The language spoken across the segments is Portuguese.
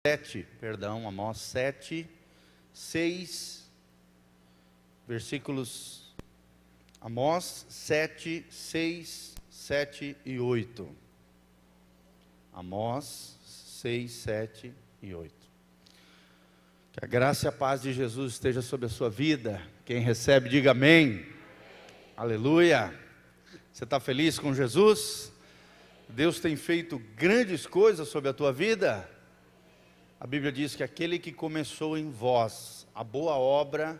Amós 7, 6, versículos, Amós 7, 6, 7 e 8. Amós 6, 7 e 8. Que a graça e a paz de Jesus esteja sobre a sua vida. Quem recebe, diga amém. Aleluia. Você está feliz com Jesus? Deus tem feito grandes coisas sobre a tua vida? A Bíblia diz que aquele que começou em vós a boa obra,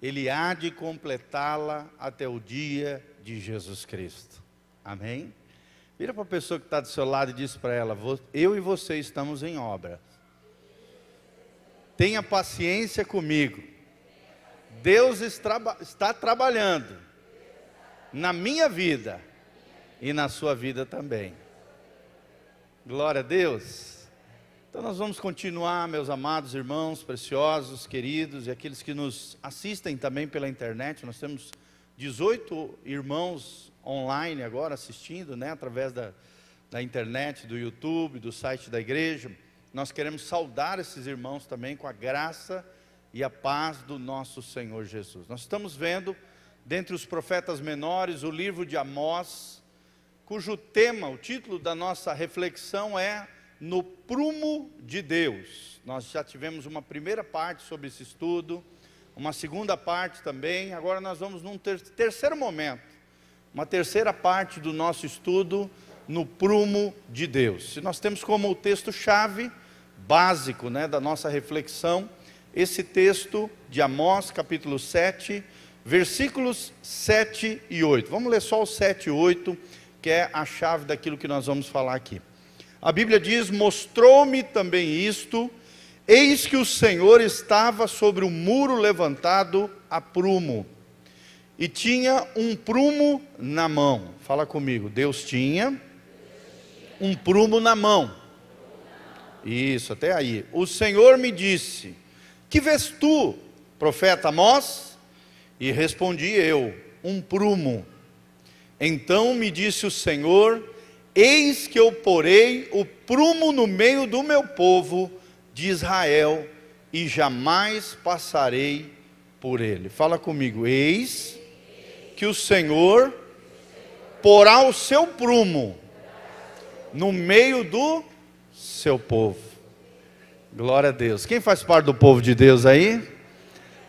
Ele há de completá-la até o dia de Jesus Cristo. Amém? Vira para a pessoa que está do seu lado e diz para ela: eu e você estamos em obra. Tenha paciência comigo. Deus está trabalhando na minha vida e na sua vida também. Glória a Deus. Então nós vamos continuar, meus amados irmãos, preciosos, queridos, e aqueles que nos assistem também pela internet. Nós temos 18 irmãos online agora assistindo, através da internet, do YouTube, do site da igreja. Nós queremos saudar esses irmãos também com a graça e a paz do nosso Senhor Jesus. Nós estamos vendo, dentre os profetas menores, o livro de Amós, cujo tema, o título da nossa reflexão é No Prumo de Deus. Nós já tivemos uma primeira parte sobre esse estudo, uma segunda parte também. Agora nós vamos num terceiro momento, uma terceira parte do nosso estudo no prumo de Deus. Se nós temos como o texto-chave básico da nossa reflexão, esse texto de Amós, capítulo 7, versículos 7 e 8. Vamos ler só o 7 e 8, que é a chave daquilo que nós vamos falar aqui. A Bíblia diz: mostrou-me também isto, eis que o Senhor estava sobre o muro levantado a prumo, e tinha um prumo na mão. Fala comigo. Deus tinha um prumo na mão. Isso, até aí. O Senhor me disse: que vês tu, profeta Amós? E respondi eu: um prumo. Então me disse o Senhor: eis que eu porei o prumo no meio do meu povo de Israel, e jamais passarei por ele. Fala comigo. Eis que o Senhor porá o seu prumo no meio do seu povo. Glória a Deus. Quem faz parte do povo de Deus aí?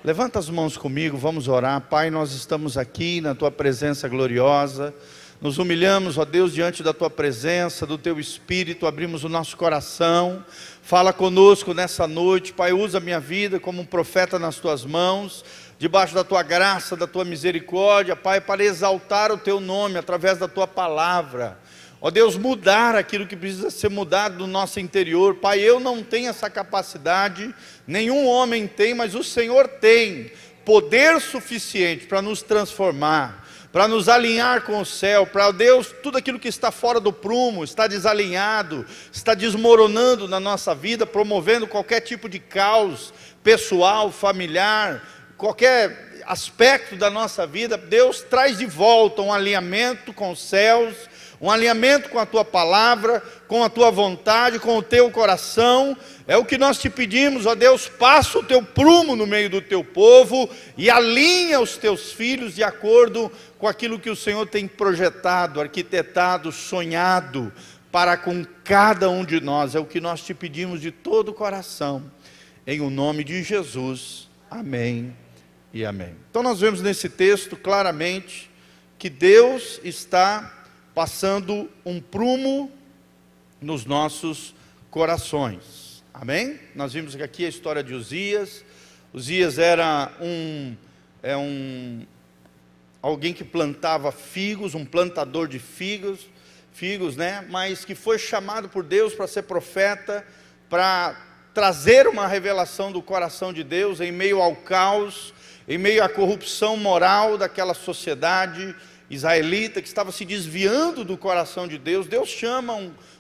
Levanta as mãos comigo, vamos orar. Pai, nós estamos aqui na tua presença gloriosa. Nos humilhamos, ó Deus, diante da tua presença, do teu Espírito, abrimos o nosso coração. Fala conosco nessa noite, Pai. Usa a minha vida como um profeta nas tuas mãos, debaixo da tua graça, da tua misericórdia, Pai, para exaltar o teu nome através da tua palavra. Ó Deus, mudar aquilo que precisa ser mudado no nosso interior. Pai, eu não tenho essa capacidade, nenhum homem tem, mas o Senhor tem poder suficiente para nos transformar, para nos alinhar com o céu. Para Deus, tudo aquilo que está fora do prumo, está desalinhado, está desmoronando na nossa vida, promovendo qualquer tipo de caos pessoal, familiar, qualquer aspecto da nossa vida. Deus traz de volta um alinhamento com os céus, um alinhamento com a tua palavra, com a tua vontade, com o teu coração. É o que nós te pedimos, ó Deus. Passa o teu prumo no meio do teu povo e alinha os teus filhos de acordo com aquilo que o Senhor tem projetado, arquitetado, sonhado para com cada um de nós. É o que nós te pedimos de todo o coração, em o nome de Jesus. Amém e amém. Então nós vemos nesse texto claramente que Deus está passando um prumo nos nossos corações. Amém? Nós vimos aqui a história de Uzias. Uzias era alguém que plantava figos, um plantador de figos, mas que foi chamado por Deus para ser profeta, para trazer uma revelação do coração de Deus em meio ao caos, em meio à corrupção moral daquela sociedade israelita que estava se desviando do coração de Deus. Deus chama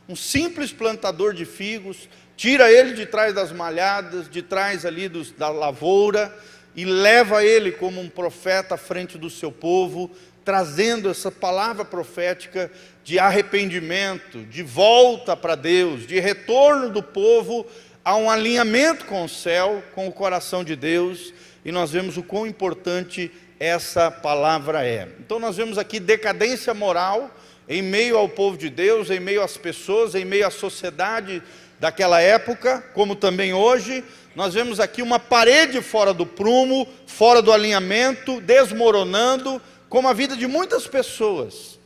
um simples plantador de figos, tira ele de trás das malhadas, de trás ali da lavoura, e leva ele como um profeta à frente do seu povo, trazendo essa palavra profética de arrependimento, de volta para Deus, de retorno do povo há um alinhamento com o céu, com o coração de Deus, e nós vemos o quão importante essa palavra é. Então nós vemos aqui decadência moral em meio ao povo de Deus, em meio às pessoas, em meio à sociedade daquela época, como também hoje. Nós vemos aqui uma parede fora do prumo, fora do alinhamento, desmoronando, como a vida de muitas pessoas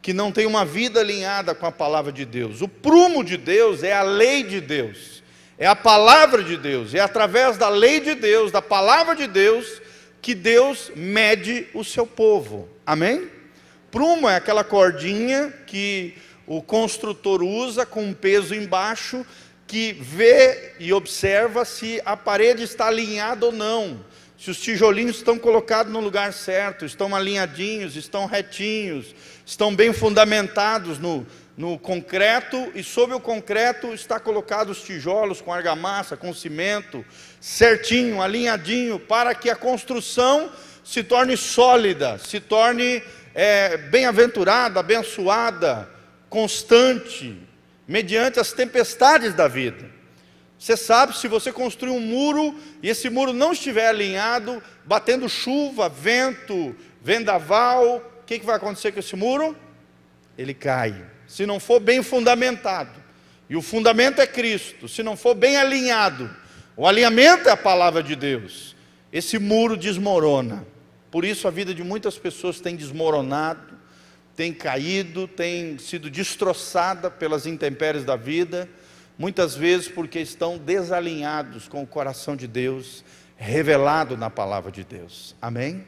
que não têm uma vida alinhada com a palavra de Deus. O prumo de Deus é a lei de Deus, é a palavra de Deus, é através da lei de Deus, da palavra de Deus, que Deus mede o seu povo. Amém? Prumo é aquela cordinha que o construtor usa com um peso embaixo, que vê e observa se a parede está alinhada ou não, se os tijolinhos estão colocados no lugar certo, estão alinhadinhos, estão retinhos, estão bem fundamentados no concreto, e sobre o concreto está colocado os tijolos com argamassa, com cimento, certinho, alinhadinho, para que a construção se torne sólida, se torne bem-aventurada, abençoada, constante, mediante as tempestades da vida. Você sabe, se você construir um muro, e esse muro não estiver alinhado, batendo chuva, vento, vendaval, o que vai acontecer com esse muro? Ele cai. Se não for bem fundamentado, e o fundamento é Cristo, se não for bem alinhado, o alinhamento é a palavra de Deus, esse muro desmorona. Por isso a vida de muitas pessoas tem desmoronado, tem caído, tem sido destroçada pelas intempéries da vida, muitas vezes porque estão desalinhados com o coração de Deus, revelado na palavra de Deus. Amém?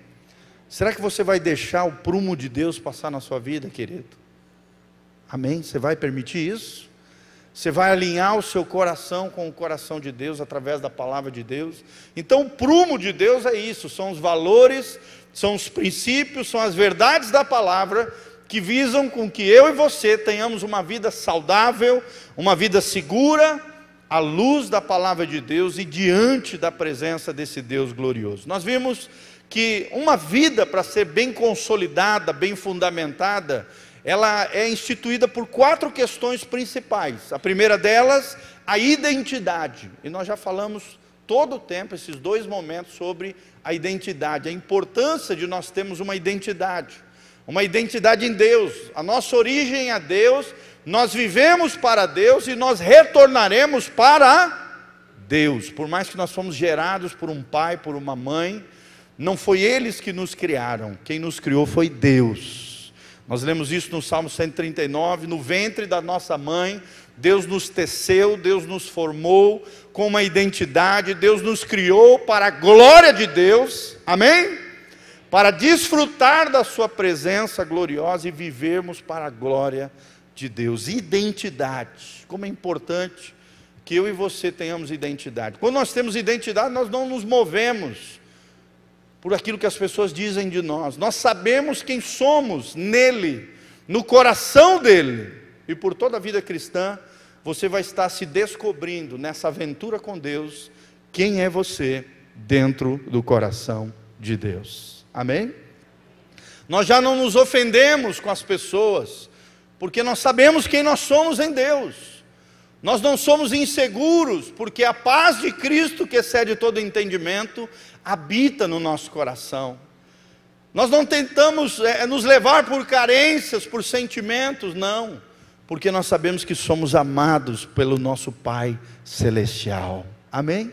Será que você vai deixar o prumo de Deus passar na sua vida, querido? Amém? Você vai permitir isso? Você vai alinhar o seu coração com o coração de Deus, através da palavra de Deus? Então o prumo de Deus é isso, são os valores, são os princípios, são as verdades da palavra, que visam com que eu e você tenhamos uma vida saudável, uma vida segura, à luz da palavra de Deus e diante da presença desse Deus glorioso. Nós vimos que uma vida, para ser bem consolidada, bem fundamentada, ela é instituída por 4 questões principais. A primeira delas, a identidade. E nós já falamos todo o tempo, esses 2 momentos, sobre a identidade, a importância de nós termos uma identidade em Deus. A nossa origem é Deus, nós vivemos para Deus e nós retornaremos para Deus. Por mais que nós fomos gerados por um pai, por uma mãe, não foi eles que nos criaram, quem nos criou foi Deus. Nós lemos isso no Salmo 139, no ventre da nossa mãe, Deus nos teceu, Deus nos formou com uma identidade, Deus nos criou para a glória de Deus, amém? Para desfrutar da sua presença gloriosa e vivermos para a glória de Deus. Identidade, como é importante que eu e você tenhamos identidade. Quando nós temos identidade, nós não nos movemos por aquilo que as pessoas dizem de nós. Nós sabemos quem somos nele, no coração dele. E por toda a vida cristã, você vai estar se descobrindo nessa aventura com Deus, quem é você dentro do coração de Deus. Amém? Nós já não nos ofendemos com as pessoas, porque nós sabemos quem nós somos em Deus. Nós não somos inseguros, porque a paz de Cristo, que excede todo entendimento, habita no nosso coração. Nós não tentamos nos levar por carências, por sentimentos, não, porque nós sabemos que somos amados pelo nosso Pai Celestial. Amém?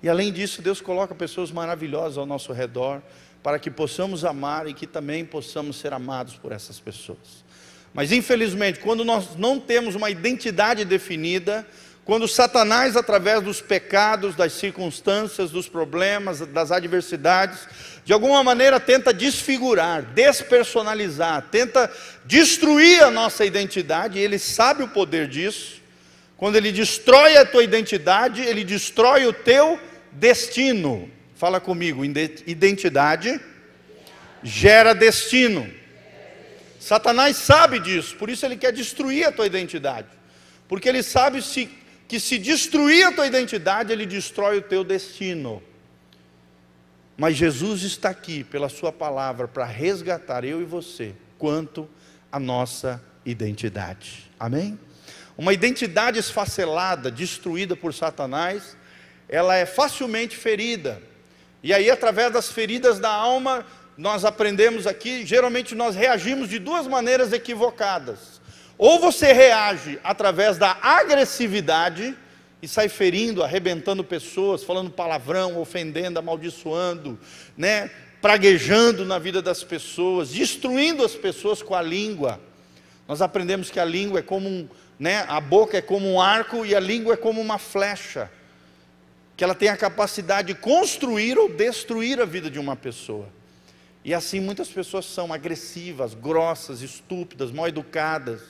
E além disso, Deus coloca pessoas maravilhosas ao nosso redor, para que possamos amar e que também possamos ser amados por essas pessoas. Mas infelizmente, quando nós não temos uma identidade definida, quando Satanás, através dos pecados, das circunstâncias, dos problemas, das adversidades, de alguma maneira tenta desfigurar, despersonalizar, tenta destruir a nossa identidade, e ele sabe o poder disso. Quando ele destrói a tua identidade, ele destrói o teu destino. Fala comigo, identidade gera destino. Satanás sabe disso, por isso ele quer destruir a tua identidade. Porque ele sabe que se destruir a tua identidade, ele destrói o teu destino. Mas Jesus está aqui, pela sua palavra, para resgatar eu e você, quanto à nossa identidade. Amém? Uma identidade esfacelada, destruída por Satanás, ela é facilmente ferida. E aí, através das feridas da alma, nós aprendemos aqui, geralmente nós reagimos de duas maneiras equivocadas. Ou você reage através da agressividade e sai ferindo, arrebentando pessoas, falando palavrão, ofendendo, amaldiçoando, né? Praguejando na vida das pessoas, destruindo as pessoas com a língua. Nós aprendemos que a língua é como a boca é como um arco e a língua é como uma flecha, que ela tem a capacidade de construir ou destruir a vida de uma pessoa. E assim muitas pessoas são agressivas, grossas, estúpidas, mal educadas,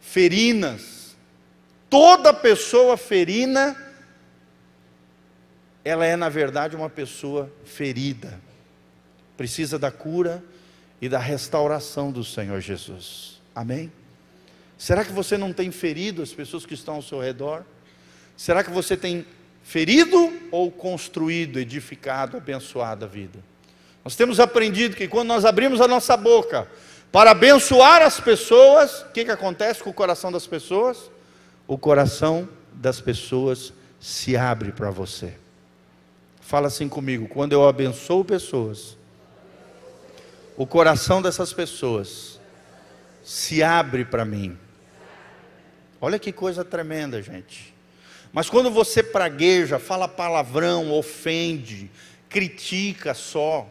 ferinas. Toda pessoa ferina, ela é na verdade uma pessoa ferida. Precisa da cura e da restauração do Senhor Jesus. Amém? Será que você não tem ferido as pessoas que estão ao seu redor? Será que você tem ferido ou construído, edificado, abençoado a vida? Nós temos aprendido que quando nós abrimos a nossa boca para abençoar as pessoas, o que acontece com o coração das pessoas? O coração das pessoas se abre para você. Fala assim comigo: quando eu abençoo pessoas, o coração dessas pessoas se abre para mim. Olha que coisa tremenda, gente. Mas quando você pragueja, fala palavrão, ofende, critica só,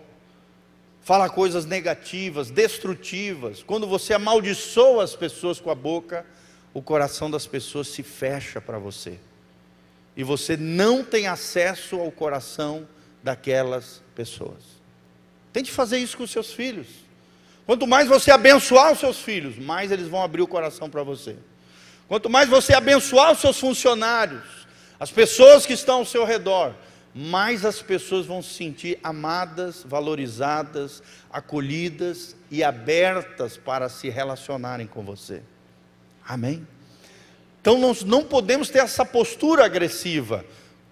fala coisas negativas, destrutivas, quando você amaldiçoa as pessoas com a boca, o coração das pessoas se fecha para você. E você não tem acesso ao coração daquelas pessoas. Tente fazer isso com os seus filhos. Quanto mais você abençoar os seus filhos, mais eles vão abrir o coração para você. Quanto mais você abençoar os seus funcionários, as pessoas que estão ao seu redor, mais as pessoas vão se sentir amadas, valorizadas, acolhidas e abertas para se relacionarem com você. Amém? Então nós não podemos ter essa postura agressiva.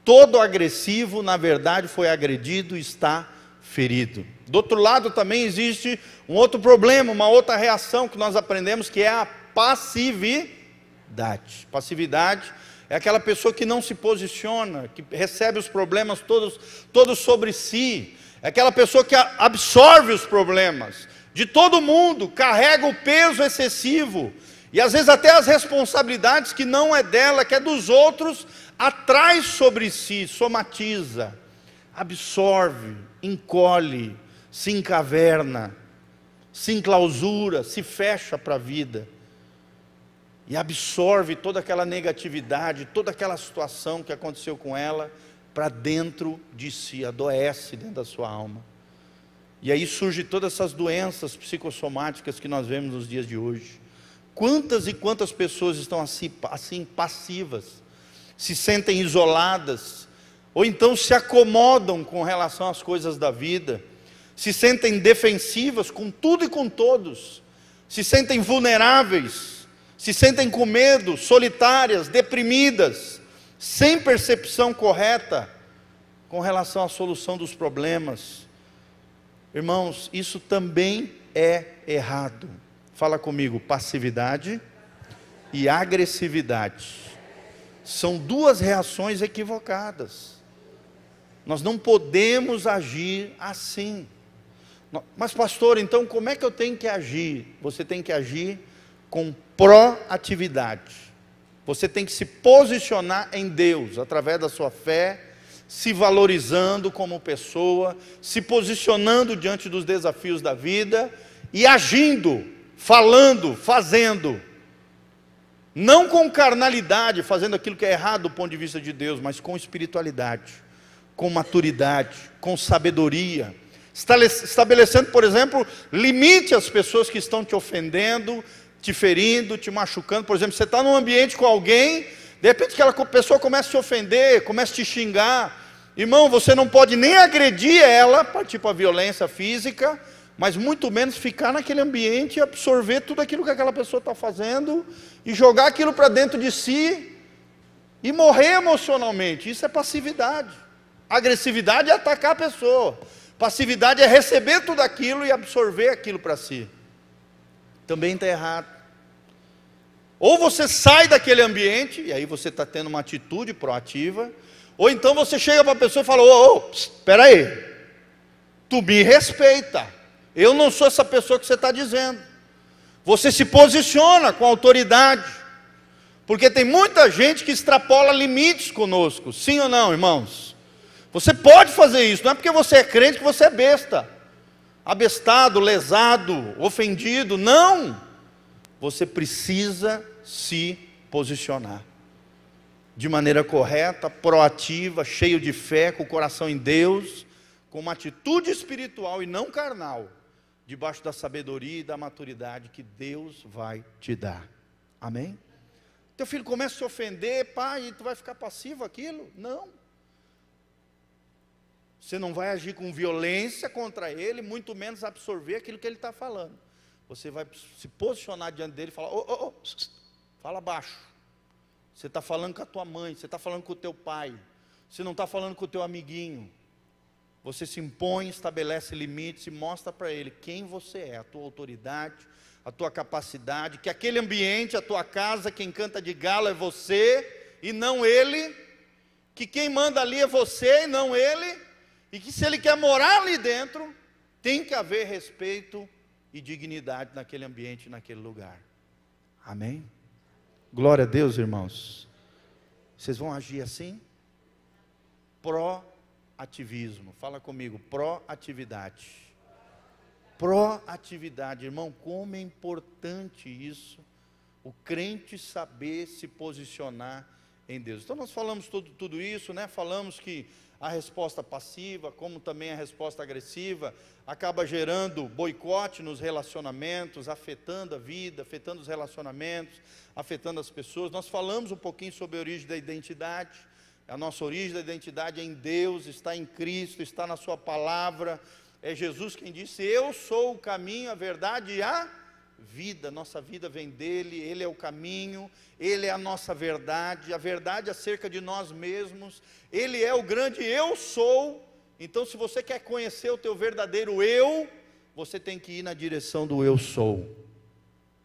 Todo agressivo, na verdade, foi agredido e está ferido. Do outro lado também existe um outro problema, uma outra reação que nós aprendemos, que é a passividade. Passividade é aquela pessoa que não se posiciona, que recebe os problemas todos sobre si. É aquela pessoa que absorve os problemas de todo mundo, carrega o peso excessivo, e às vezes até as responsabilidades que não é dela, que é dos outros, atrai sobre si, somatiza, absorve, encolhe, se encaverna, se enclausura, se fecha para a vida. E absorve toda aquela negatividade, toda aquela situação que aconteceu com ela, para dentro de si, adoece dentro da sua alma. E aí surgem todas essas doenças psicossomáticas que nós vemos nos dias de hoje. Quantas e quantas pessoas estão assim passivas, se sentem isoladas, ou então se acomodam com relação às coisas da vida, se sentem defensivas com tudo e com todos, se sentem vulneráveis, se sentem com medo, solitárias, deprimidas, sem percepção correta com relação à solução dos problemas. Irmãos, isso também é errado. Fala comigo: passividade e agressividade são duas reações equivocadas. Nós não podemos agir assim. Mas pastor, então como é que eu tenho que agir? Você tem que agir com proatividade. Você tem que se posicionar em Deus, através da sua fé, se valorizando como pessoa, se posicionando diante dos desafios da vida, e agindo, falando, fazendo, não com carnalidade, fazendo aquilo que é errado do ponto de vista de Deus, mas com espiritualidade, com maturidade, com sabedoria, estabelecendo, por exemplo, limite às pessoas que estão te ofendendo, te ferindo, te machucando. Por exemplo, você está num ambiente com alguém, de repente aquela pessoa começa a te ofender, começa a te xingar. Irmão, você não pode nem agredir ela, partir para a violência física, mas muito menos ficar naquele ambiente e absorver tudo aquilo que aquela pessoa está fazendo, e jogar aquilo para dentro de si, e morrer emocionalmente. Isso é passividade. Agressividade é atacar a pessoa, passividade é receber tudo aquilo e absorver aquilo para si. Também está errado. Ou você sai daquele ambiente, e aí você está tendo uma atitude proativa, ou então você chega para a pessoa e fala: espera aí, tu me respeita, eu não sou essa pessoa que você está dizendo. Você se posiciona com autoridade, porque tem muita gente que extrapola limites conosco, sim ou não, irmãos? Você pode fazer isso, não é porque você é crente que você é besta, abestado, lesado, ofendido, não. Você precisa se posicionar de maneira correta, proativa, cheio de fé, com o coração em Deus, com uma atitude espiritual e não carnal, debaixo da sabedoria e da maturidade que Deus vai te dar. Amém? Teu filho começa a se ofender, pai, e tu vai ficar passivo aquilo? Não. Você não vai agir com violência contra ele, muito menos absorver aquilo que ele está falando. Você vai se posicionar diante dele e falar: fala baixo. Você está falando com a tua mãe, você está falando com o teu pai, você não está falando com o teu amiguinho. Você se impõe, estabelece limites e mostra para ele quem você é, a tua autoridade, a tua capacidade, que aquele ambiente, a tua casa, quem canta de galo é você e não ele, que quem manda ali é você e não ele, e que se ele quer morar ali dentro, tem que haver respeito e dignidade naquele ambiente, naquele lugar. Amém? Glória a Deus, irmãos. Vocês vão agir assim? Proativismo. Fala comigo, proatividade. Proatividade, irmão, como é importante isso, o crente saber se posicionar em Deus. Então nós falamos tudo isso, né? Falamos que a resposta passiva, como também a resposta agressiva, acaba gerando boicote nos relacionamentos, afetando a vida, afetando os relacionamentos, afetando as pessoas. Nós falamos um pouquinho sobre a origem da identidade. A nossa origem da identidade é em Deus, está em Cristo, está na sua palavra. É Jesus quem disse: eu sou o caminho, a verdade e a vida. Nossa vida vem dele, ele é o caminho, ele é a nossa verdade, a verdade acerca de nós mesmos. Ele é o grande eu sou. Então, se você quer conhecer o teu verdadeiro eu, você tem que ir na direção do eu sou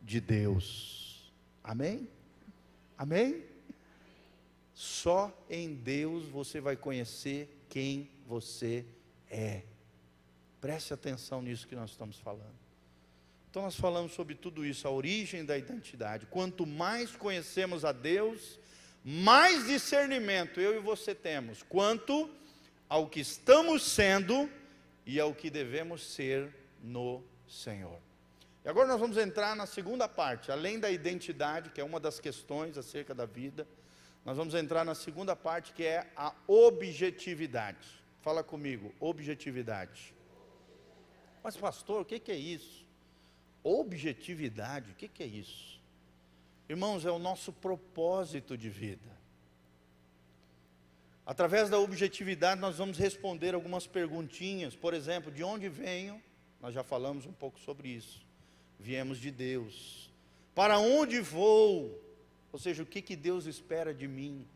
de Deus. Amém? Amém? Só em Deus você vai conhecer quem você é. Preste atenção nisso que nós estamos falando. Então nós falamos sobre tudo isso, a origem da identidade. Quanto mais conhecemos a Deus, mais discernimento eu e você temos, quanto ao que estamos sendo e ao que devemos ser no Senhor. E agora nós vamos entrar na segunda parte, além da identidade, que é uma das questões acerca da vida, nós vamos entrar na segunda parte, que é a objetividade. Fala comigo, objetividade. Mas pastor, o que é isso? Objetividade, o que é isso? Irmãos, é o nosso propósito de vida. Através da objetividade nós vamos responder algumas perguntinhas. Por exemplo, de onde venho? Nós já falamos um pouco sobre isso. Viemos de Deus. Para onde vou? Ou seja, o que Deus espera de mim?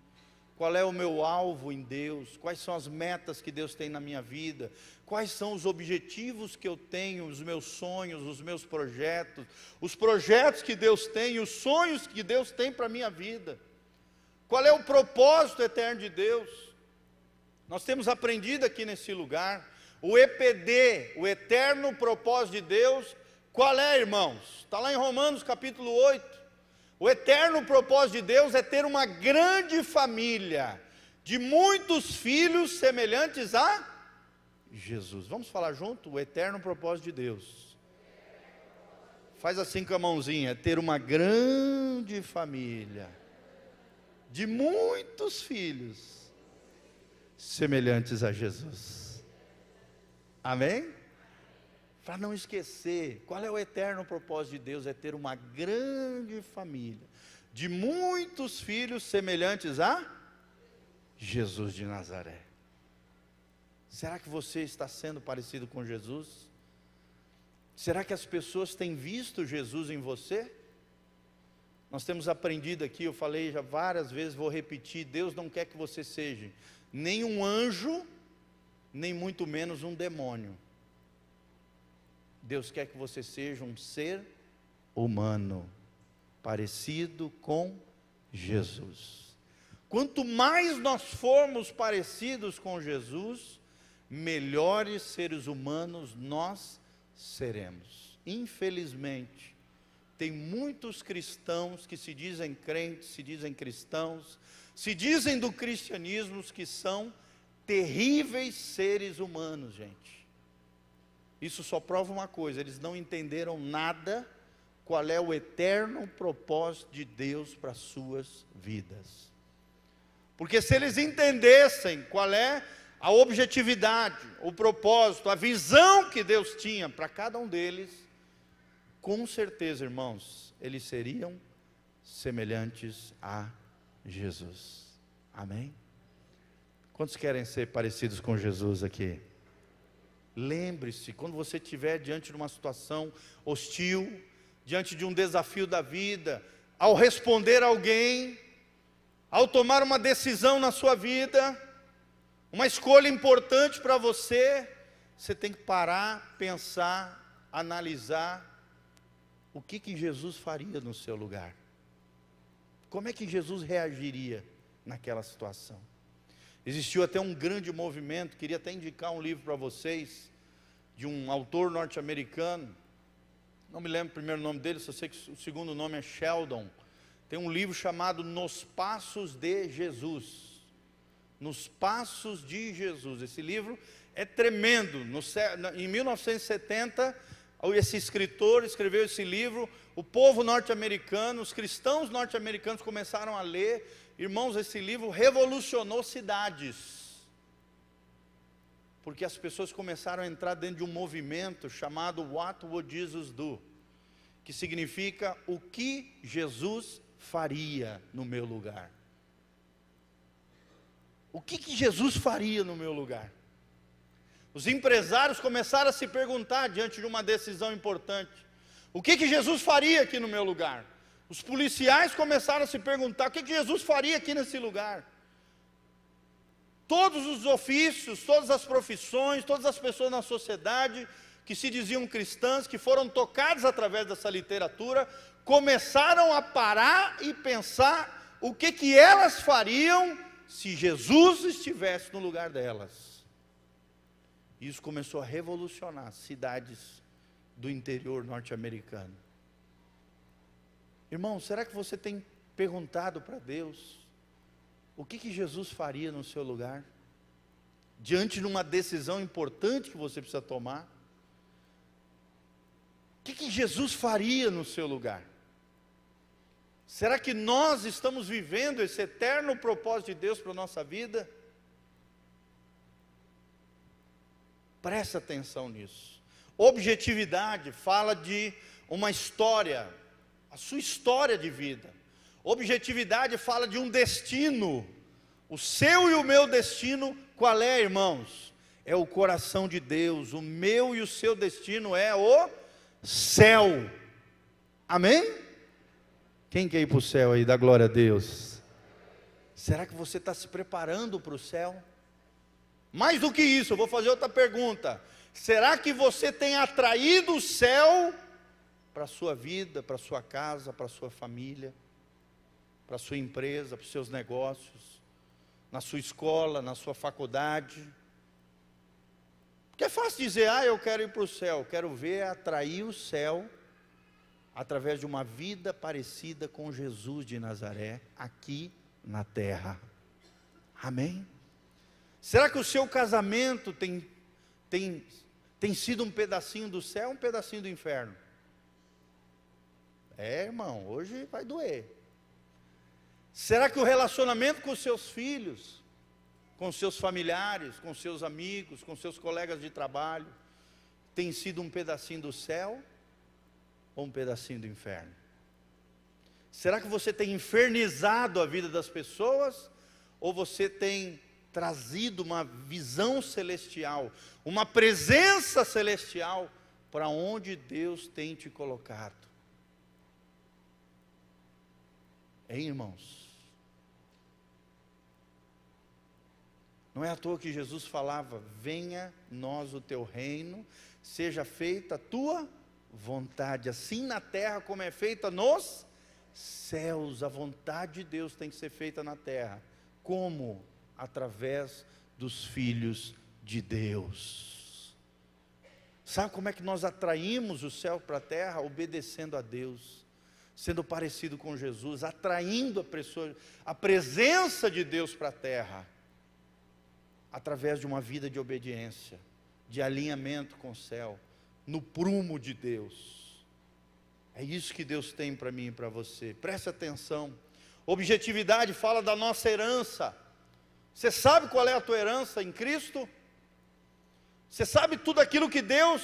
Qual é o meu alvo em Deus? Quais são as metas que Deus tem na minha vida? Quais são os objetivos que eu tenho, os meus sonhos, os meus projetos, os projetos que Deus tem, os sonhos que Deus tem para a minha vida? Qual é o propósito eterno de Deus? Nós temos aprendido aqui nesse lugar, o EPD, o eterno propósito de Deus. Qual é, irmãos? Está lá em Romanos capítulo 8. O eterno propósito de Deus é ter uma grande família, de muitos filhos semelhantes a Jesus. Vamos falar junto? O eterno propósito de Deus. Faz assim com a mãozinha, ter uma grande família, de muitos filhos semelhantes a Jesus. Amém? Para não esquecer, qual é o eterno propósito de Deus? É ter uma grande família, de muitos filhos semelhantes a Jesus de Nazaré. Será que você está sendo parecido com Jesus? Será que as pessoas têm visto Jesus em você? Nós temos aprendido aqui, eu falei já várias vezes, vou repetir, Deus não quer que você seja nem um anjo, nem muito menos um demônio. Deus quer que você seja um ser humano. parecido com Jesus. Quanto mais nós formos parecidos com Jesus, melhores seres humanos nós seremos. Infelizmente, tem muitos cristãos que se dizem crentes, se dizem cristãos, se dizem do cristianismo, que são terríveis seres humanos, gente. Isso só prova uma coisa: eles não entenderam nada qual é o eterno propósito de Deus para as suas vidas. Porque se eles entendessem qual é a objetividade, o propósito, a visão que Deus tinha para cada um deles, com certeza, irmãos, eles seriam semelhantes a Jesus. Amém? Quantos querem ser parecidos com Jesus aqui? Lembre-se, quando você estiver diante de uma situação hostil, diante de um desafio da vida, ao responder a alguém, ao tomar uma decisão na sua vida, uma escolha importante para você, você tem que parar, pensar, analisar o que Jesus faria no seu lugar. Como é que Jesus reagiria naquela situação? Existiu até um grande movimento, queria até indicar um livro para vocês, de um autor norte-americano, não me lembro o primeiro nome dele, só sei que o segundo nome é Sheldon. Tem um livro chamado Nos Passos de Jesus. Nos Passos de Jesus. Esse livro é tremendo. Em 1970, esse escritor escreveu esse livro. O povo norte-americano, os cristãos norte-americanos começaram a ler. Irmãos, esse livro revolucionou cidades. Porque as pessoas começaram a entrar dentro de um movimento chamado What Would Jesus Do? Que significa, o que Jesus faria no meu lugar? O que Jesus faria no meu lugar? Os empresários começaram a se perguntar diante de uma decisão importante: o que Jesus faria aqui no meu lugar? Os policiais começaram a se perguntar: o que Jesus faria aqui nesse lugar? Todos os ofícios, todas as profissões, todas as pessoas na sociedade que se diziam cristãs, que foram tocadas através dessa literatura, começaram a parar e pensar o que elas fariam se Jesus estivesse no lugar delas. Isso começou a revolucionar cidades do interior norte-americano. Irmão, será que você tem perguntado para Deus o que Jesus faria no seu lugar? Diante de uma decisão importante que você precisa tomar, o que Jesus faria no seu lugar? Será que nós estamos vivendo esse eterno propósito de Deus para a nossa vida? Presta atenção nisso. Objetividade fala de uma história, a sua história de vida. Objetividade fala de um destino. O seu e o meu destino, qual é, irmãos? É o coração de Deus. O meu e o seu destino é o céu. Amém? Quem quer ir para o céu aí? Dá glória a Deus. Será que você está se preparando para o céu? Mais do que isso, eu vou fazer outra pergunta. Será que você tem atraído o céu para a sua vida, para a sua casa, para a sua família, para a sua empresa, para os seus negócios, na sua escola, na sua faculdade? Porque é fácil dizer: eu quero ir para o céu. Quero ver atrair o céu através de uma vida parecida com Jesus de Nazaré, aqui na terra. Amém? Será que o seu casamento tem sido um pedacinho do céu ou um pedacinho do inferno? Irmão, hoje vai doer. Será que o relacionamento com os seus filhos, com os seus familiares, com os seus amigos, com os seus colegas de trabalho, tem sido um pedacinho do céu ou um pedacinho do inferno? Será que você tem infernizado a vida das pessoas, ou você tem trazido uma visão celestial, uma presença celestial para onde Deus tem te colocado? Hein, irmãos? Não é à toa que Jesus falava: venha nós o teu reino, seja feita a tua vontade, assim na terra como é feita nos céus, a vontade de Deus tem que ser feita na terra. Como? Através dos filhos de Deus. Sabe como é que nós atraímos o céu para a terra? Obedecendo a Deus, sendo parecido com Jesus, atraindo a presença de Deus para a terra, através de uma vida de obediência, de alinhamento com o céu, no prumo de Deus. É isso que Deus tem para mim e para você. Preste atenção. Objetividade fala da nossa herança. Você sabe qual é a tua herança em Cristo? Você sabe tudo aquilo que Deus,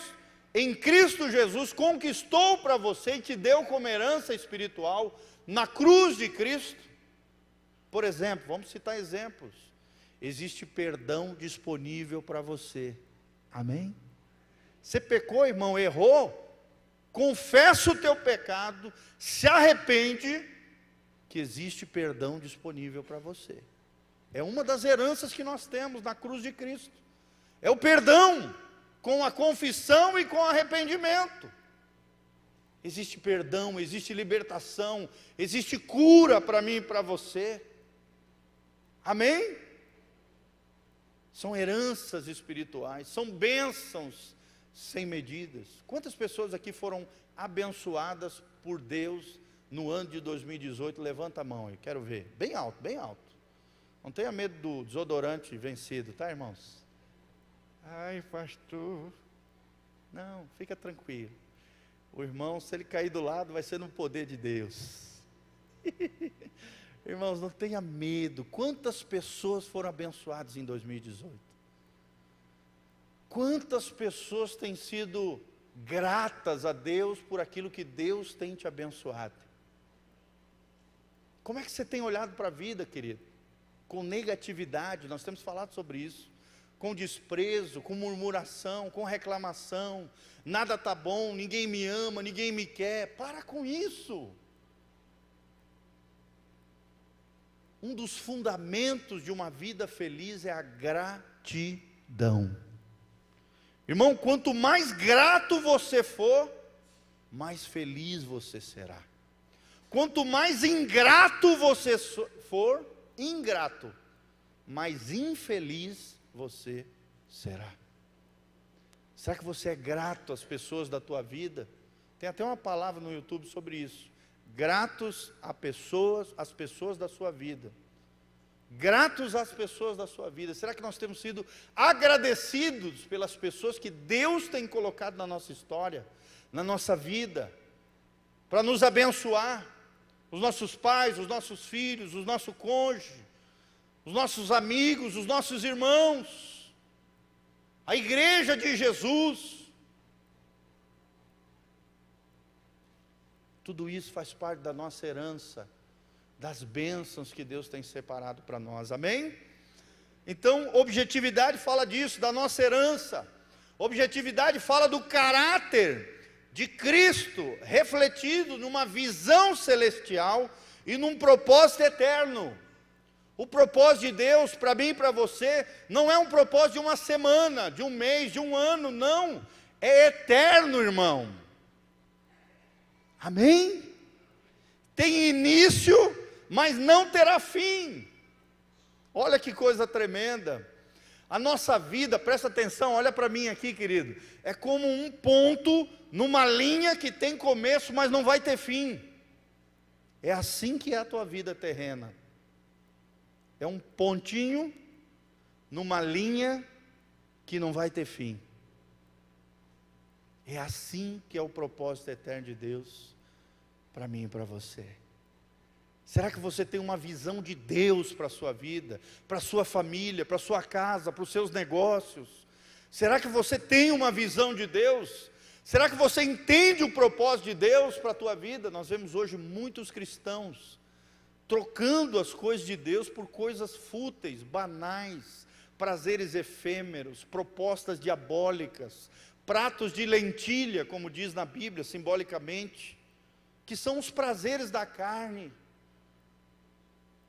em Cristo Jesus, conquistou para você e te deu como herança espiritual, na cruz de Cristo? Por exemplo, vamos citar exemplos. Existe perdão disponível para você. Amém? Você pecou, irmão, errou? Confessa o teu pecado, se arrepende, que existe perdão disponível para você. É uma das heranças que nós temos na cruz de Cristo. É o perdão, com a confissão e com o arrependimento. Existe perdão, existe libertação, existe cura para mim e para você. Amém? São heranças espirituais, são bênçãos sem medidas. Quantas pessoas aqui foram abençoadas por Deus no ano de 2018? Levanta a mão aí, quero ver. Bem alto, bem alto. Não tenha medo do desodorante vencido, tá, irmãos? Ai, pastor. Não, fica tranquilo. O irmão, se ele cair do lado, vai ser no poder de Deus. Irmãos, não tenha medo. Quantas pessoas foram abençoadas em 2018? Quantas pessoas têm sido gratas a Deus por aquilo que Deus tem te abençoado? Como é que você tem olhado para a vida, querido? Com negatividade, nós temos falado sobre isso. Com desprezo, com murmuração, com reclamação. Nada está bom, ninguém me ama, ninguém me quer. Para com isso. Um dos fundamentos de uma vida feliz é a gratidão. Irmão, quanto mais grato você for, mais feliz você será. Quanto mais ingrato você for, mais infeliz você será. Será que você é grato às pessoas da tua vida? Tem até uma palavra no YouTube sobre isso. Gratos às pessoas da sua vida. Gratos às pessoas da sua vida. Será que nós temos sido agradecidos pelas pessoas que Deus tem colocado na nossa história, na nossa vida, para nos abençoar? Os nossos pais, os nossos filhos, o nosso cônjuge, os nossos amigos, os nossos irmãos, a igreja de Jesus. Tudo isso faz parte da nossa herança, das bênçãos que Deus tem separado para nós, amém? Então, objetividade fala disso, da nossa herança. Objetividade fala do caráter de Cristo, refletido numa visão celestial e num propósito eterno. O propósito de Deus para mim e para você, não é um propósito de uma semana, de um mês, de um ano, não. É eterno, irmão. Amém? Tem início, mas não terá fim. Olha que coisa tremenda. A nossa vida, presta atenção, olha para mim aqui, querido. É como um ponto numa linha que tem começo, mas não vai ter fim. É assim que é a tua vida terrena. É um pontinho numa linha que não vai ter fim. É assim que é o propósito eterno de Deus para mim e para você. Será que você tem uma visão de Deus para a sua vida, para a sua família, para a sua casa, para os seus negócios? Será que você tem uma visão de Deus? Será que você entende o propósito de Deus para a tua vida? Nós vemos hoje muitos cristãos trocando as coisas de Deus por coisas fúteis, banais, prazeres efêmeros, propostas diabólicas, pratos de lentilha, como diz na Bíblia, simbolicamente, que são os prazeres da carne.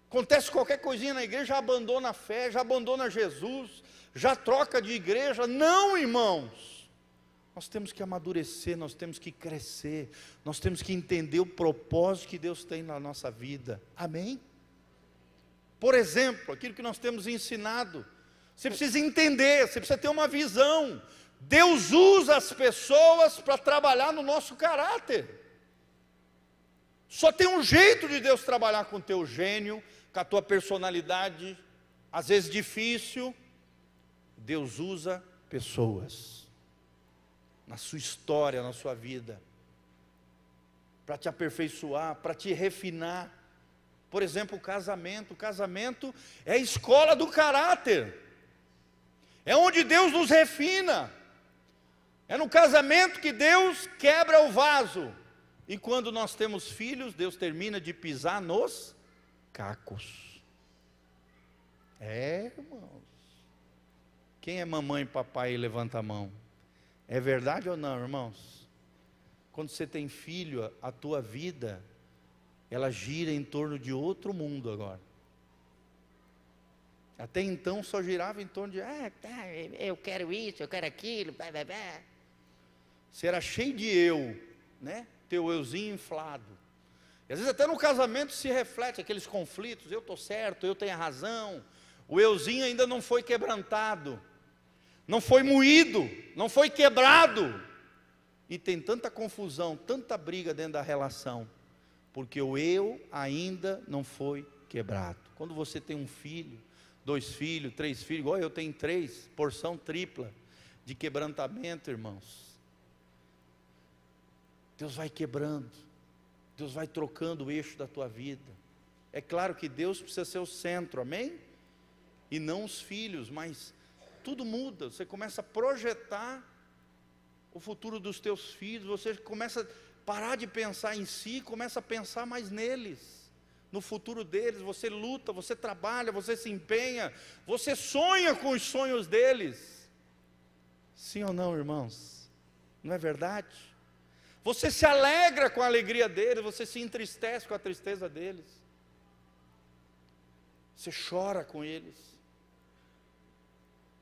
Acontece qualquer coisinha na igreja, já abandona a fé, já abandona Jesus, já troca de igreja. Não, irmãos, Nós temos que amadurecer, nós temos que crescer, nós temos que entender o propósito que Deus tem na nossa vida. Amém? Por exemplo, aquilo que nós temos ensinado, você precisa entender, você precisa ter uma visão. Deus usa as pessoas para trabalhar no nosso caráter. Só tem um jeito de Deus trabalhar com o teu gênio, com a tua personalidade, às vezes difícil. Deus usa pessoas na sua história, na sua vida, para te aperfeiçoar, para te refinar. Por exemplo, o casamento é a escola do caráter, é onde Deus nos refina, é no casamento que Deus quebra o vaso, e quando nós temos filhos, Deus termina de pisar nos cacos. Irmãos, quem é mamãe e papai e levanta a mão? É verdade ou não, irmãos? Quando você tem filho, a tua vida, ela gira em torno de outro mundo agora. Até então só girava em torno de, eu quero isso, eu quero aquilo, blá, blá, blá. Você era cheio de eu, né? Teu euzinho inflado. E às vezes até no casamento se reflete aqueles conflitos, eu estou certo, eu tenho a razão. O euzinho ainda não foi quebrantado, não foi moído, não foi quebrado. E tem tanta confusão, tanta briga dentro da relação, porque o eu ainda não foi quebrado. Quando você tem um filho, 2 filhos, 3 filhos, igual eu tenho 3, porção tripla de quebrantamento, irmãos. Deus vai quebrando, Deus vai trocando o eixo da tua vida. É claro que Deus precisa ser o centro, amém? E não os filhos, mas tudo muda, você começa a projetar o futuro dos teus filhos, você começa a parar de pensar em si, começa a pensar mais neles, no futuro deles. Você luta, você trabalha, você se empenha, você sonha com os sonhos deles. Sim ou não, irmãos? Não é verdade? Você se alegra com a alegria deles, você se entristece com a tristeza deles, você chora com eles.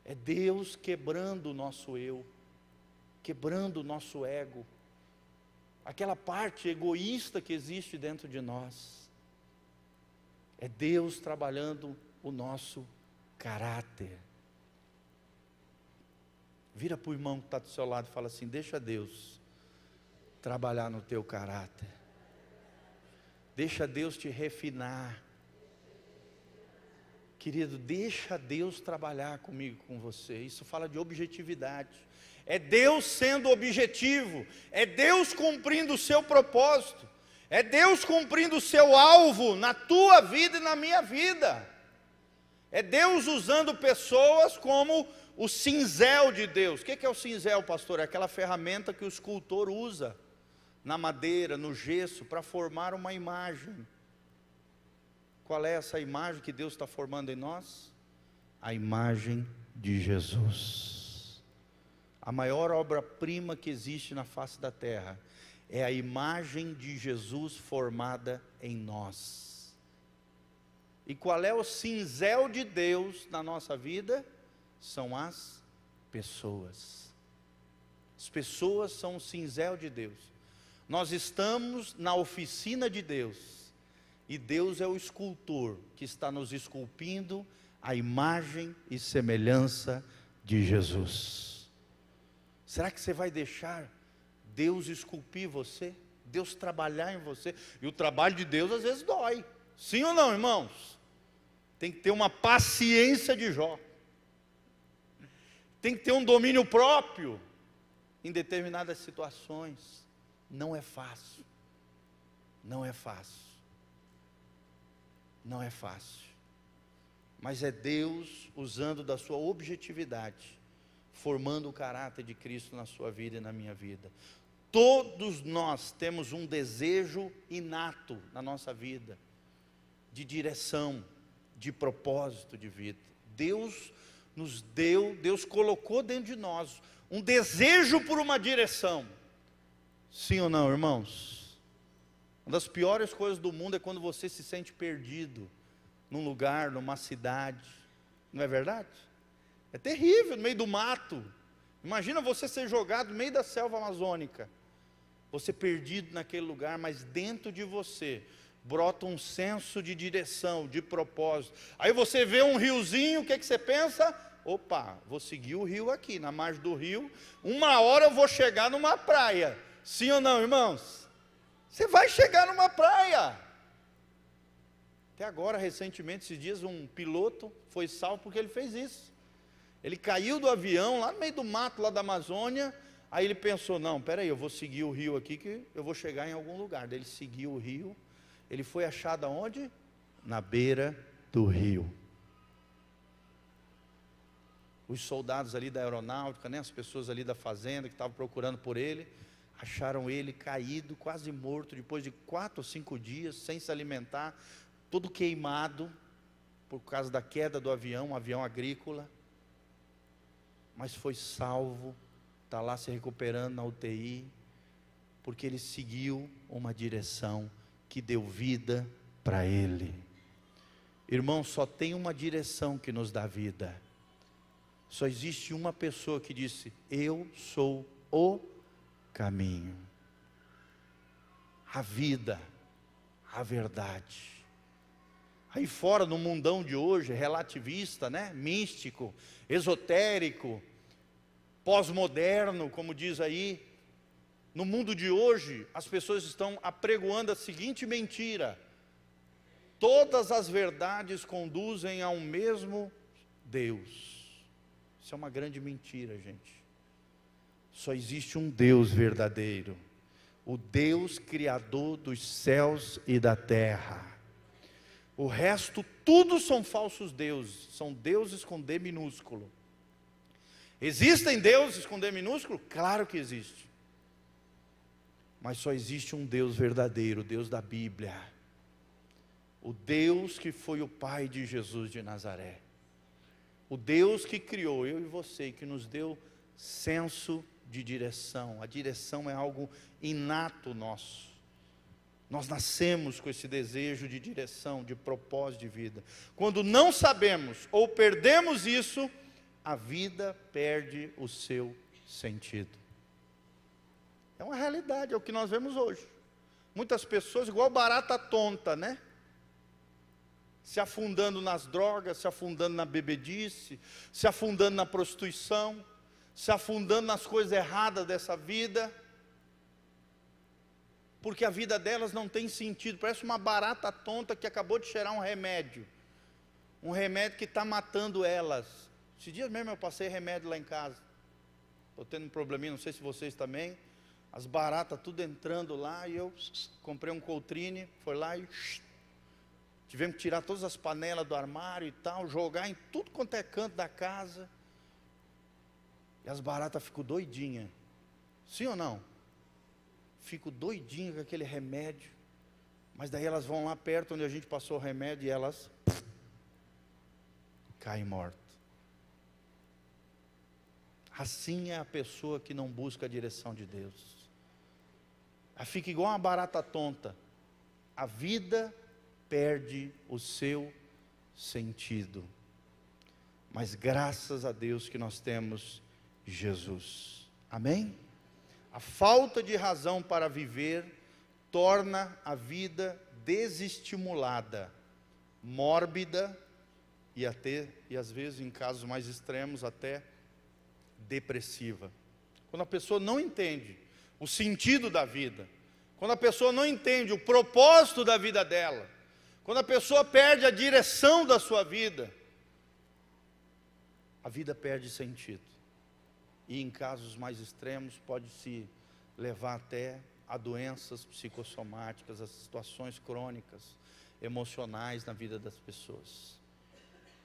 É Deus quebrando o nosso eu, quebrando o nosso ego, aquela parte egoísta que existe dentro de nós. É Deus trabalhando o nosso caráter. Vira para o irmão que está do seu lado e fala assim: deixa Deus trabalhar no teu caráter, deixa Deus te refinar. Querido, deixa Deus trabalhar comigo, com você. Isso fala de objetividade. É Deus sendo objetivo, é Deus cumprindo o seu propósito, é Deus cumprindo o seu alvo na tua vida e na minha vida. É Deus usando pessoas como o cinzel de Deus. O que é o cinzel, pastor? É aquela ferramenta que o escultor usa na madeira, no gesso, para formar uma imagem. Qual é essa imagem que Deus está formando em nós? A imagem de Jesus. A maior obra-prima que existe na face da terra é a imagem de Jesus formada em nós. E qual é o cinzel de Deus na nossa vida? São as pessoas. As pessoas são o cinzel de Deus. Nós estamos na oficina de Deus. E Deus é o escultor que está nos esculpindo a imagem e semelhança de Jesus. Será que você vai deixar Deus esculpir você? Deus trabalhar em você? E o trabalho de Deus às vezes dói. Sim ou não, irmãos? Tem que ter uma paciência de Jó. Tem que ter um domínio próprio em determinadas situações. Não é fácil. Não é fácil. Não é fácil, mas é Deus usando da sua objetividade, formando o caráter de Cristo na sua vida e na minha vida. Todos nós temos um desejo inato na nossa vida, de direção, de propósito de vida. Deus nos deu, Deus colocou dentro de nós um desejo por uma direção. Sim ou não, irmãos? Uma das piores coisas do mundo é quando você se sente perdido num lugar, numa cidade. Não é verdade? É terrível, no meio do mato. Imagina você ser jogado no meio da selva amazônica, você perdido naquele lugar, mas dentro de você brota um senso de direção, de propósito. Aí você vê um riozinho, o que você pensa? Opa, vou seguir o rio aqui, na margem do rio, uma hora eu vou chegar numa praia. Sim ou não, irmãos? Você vai chegar numa praia. Até agora, recentemente, esses dias, um piloto foi salvo porque ele fez isso. Ele caiu do avião, lá no meio do mato, lá da Amazônia. Aí ele pensou, não, peraí, eu vou seguir o rio aqui, que eu vou chegar em algum lugar. Daí ele seguiu o rio, ele foi achado aonde? Na beira do rio. Os soldados ali da aeronáutica, né, as pessoas ali da fazenda, que estavam procurando por ele, acharam ele caído, quase morto, depois de 4 ou 5 dias, sem se alimentar, todo queimado, por causa da queda do avião, um avião agrícola, mas foi salvo, está lá se recuperando na UTI, porque ele seguiu uma direção que deu vida para ele. Irmão, só tem uma direção que nos dá vida, só existe uma pessoa que disse, eu sou o caminho, a vida, a verdade. Aí fora, no mundão de hoje, relativista, né? Místico, esotérico, pós-moderno, como diz aí, no mundo de hoje, as pessoas estão apregoando a seguinte mentira: todas as verdades conduzem ao mesmo Deus. Isso é uma grande mentira, gente. Só existe um Deus verdadeiro, o Deus criador dos céus e da terra. O resto, tudo são falsos deuses, são deuses com D minúsculo. Existem deuses com D minúsculo? Claro que existe. Mas só existe um Deus verdadeiro, o Deus da Bíblia. O Deus que foi o Pai de Jesus de Nazaré. O Deus que criou eu e você, que nos deu senso de direção. A direção é algo inato nosso. Nós nascemos com esse desejo de direção, de propósito de vida. Quando não sabemos ou perdemos isso, a vida perde o seu sentido. É uma realidade, é o que nós vemos hoje. Muitas pessoas, igual barata tonta, né? Se afundando nas drogas, se afundando na bebedice, se afundando na prostituição, se afundando nas coisas erradas dessa vida, porque a vida delas não tem sentido. Parece uma barata tonta que acabou de cheirar um remédio que está matando elas. Esses dias mesmo eu passei remédio lá em casa, estou tendo um probleminha, não sei se vocês também, as baratas tudo entrando lá, e eu comprei um Coltrane, foi lá e tivemos que tirar todas as panelas do armário e tal, jogar em tudo quanto é canto da casa, e as baratas ficam doidinhas. Sim ou não? Fico doidinho com aquele remédio, mas daí elas vão lá perto onde a gente passou o remédio e elas caem mortas. Assim é a pessoa que não busca a direção de Deus. Ela fica igual uma barata tonta. A vida perde o seu sentido. Mas graças a Deus que nós temos Jesus. Amém? A falta de razão para viver torna a vida desestimulada, mórbida e às vezes, em casos mais extremos, até depressiva. Quando a pessoa não entende o sentido da vida, quando a pessoa não entende o propósito da vida dela, quando a pessoa perde a direção da sua vida, a vida perde sentido. E em casos mais extremos pode se levar até a doenças psicossomáticas, a situações crônicas, emocionais na vida das pessoas.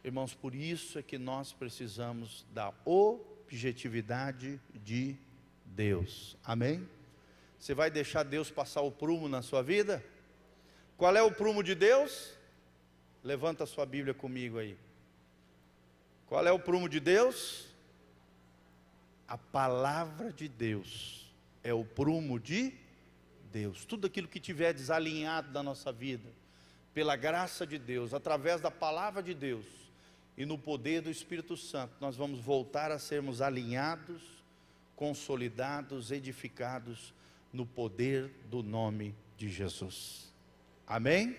Irmãos, por isso é que nós precisamos da objetividade de Deus. Amém? Você vai deixar Deus passar o prumo na sua vida? Qual é o prumo de Deus? Levanta a sua Bíblia comigo aí. Qual é o prumo de Deus? A palavra de Deus é o prumo de Deus. Tudo aquilo que tiver desalinhado da nossa vida, pela graça de Deus, através da palavra de Deus e no poder do Espírito Santo, nós vamos voltar a sermos alinhados consolidados, edificados no poder do nome de Jesus. Amém?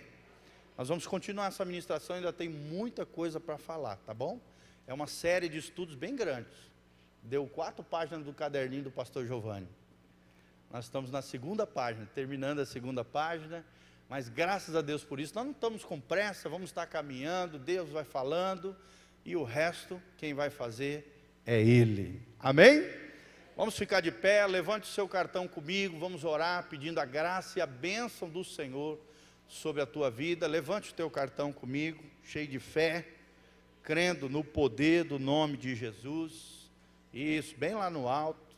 Nós vamos continuar essa ministração, ainda tem muita coisa para falar, tá bom? É uma série de estudos bem grandes. Deu 4 páginas do caderninho do pastor Giovanni. Nós estamos na 2ª página, terminando a 2ª página, mas graças a Deus por isso. Nós não estamos com pressa, vamos estar caminhando, Deus vai falando, e o resto, quem vai fazer é Ele. Amém? Vamos ficar de pé, levante o seu cartão comigo, vamos orar pedindo a graça e a bênção do Senhor sobre a tua vida. Levante o teu cartão comigo, cheio de fé, crendo no poder do nome de Jesus. Isso, bem lá no alto,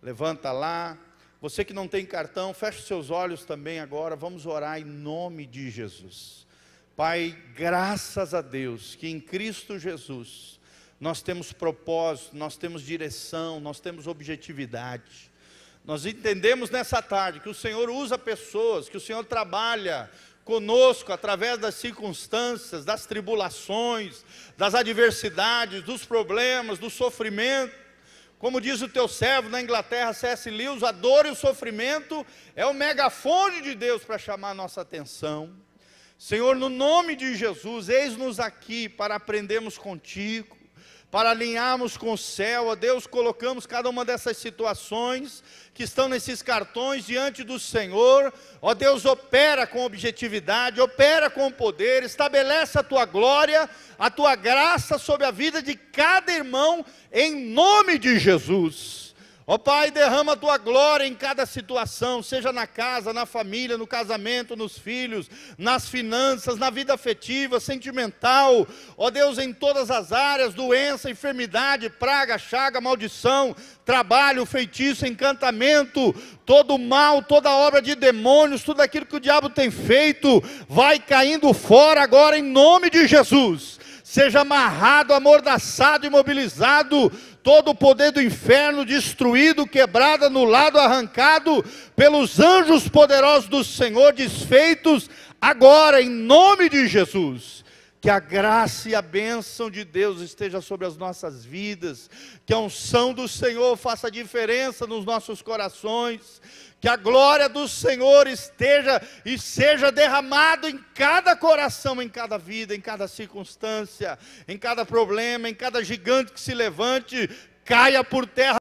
levanta lá. Você que não tem cartão, feche os seus olhos também agora, vamos orar em nome de Jesus. Pai, graças a Deus que em Cristo Jesus nós temos propósito, nós temos direção, nós temos objetividade. Nós entendemos nessa tarde que o Senhor usa pessoas, que o Senhor trabalha conosco através das circunstâncias, das tribulações, das adversidades, dos problemas, do sofrimento. Como diz o teu servo na Inglaterra, C.S. Lewis, a dor e o sofrimento é o megafone de Deus para chamar a nossa atenção. Senhor, no nome de Jesus, eis-nos aqui para aprendermos contigo, para alinharmos com o céu. Ó Deus, colocamos cada uma dessas situações que estão nesses cartões diante do Senhor. Ó Deus, opera com objetividade, opera com poder, estabelece a tua glória, a tua graça sobre a vida de cada irmão, em nome de Jesus. Ó Pai, derrama a tua glória em cada situação, seja na casa, na família, no casamento, nos filhos, nas finanças, na vida afetiva, sentimental. Ó Deus, em todas as áreas, doença, enfermidade, praga, chaga, maldição, trabalho, feitiço, encantamento, todo mal, toda obra de demônios, tudo aquilo que o diabo tem feito, vai caindo fora agora em nome de Jesus. Seja amarrado, amordaçado, imobilizado, todo o poder do inferno destruído, quebrado, anulado, arrancado pelos anjos poderosos do Senhor, desfeitos agora em nome de Jesus. Que a graça e a bênção de Deus esteja sobre as nossas vidas, que a unção do Senhor faça diferença nos nossos corações, que a glória do Senhor esteja e seja derramado em cada coração, em cada vida, em cada circunstância, em cada problema, em cada gigante que se levante, caia por terra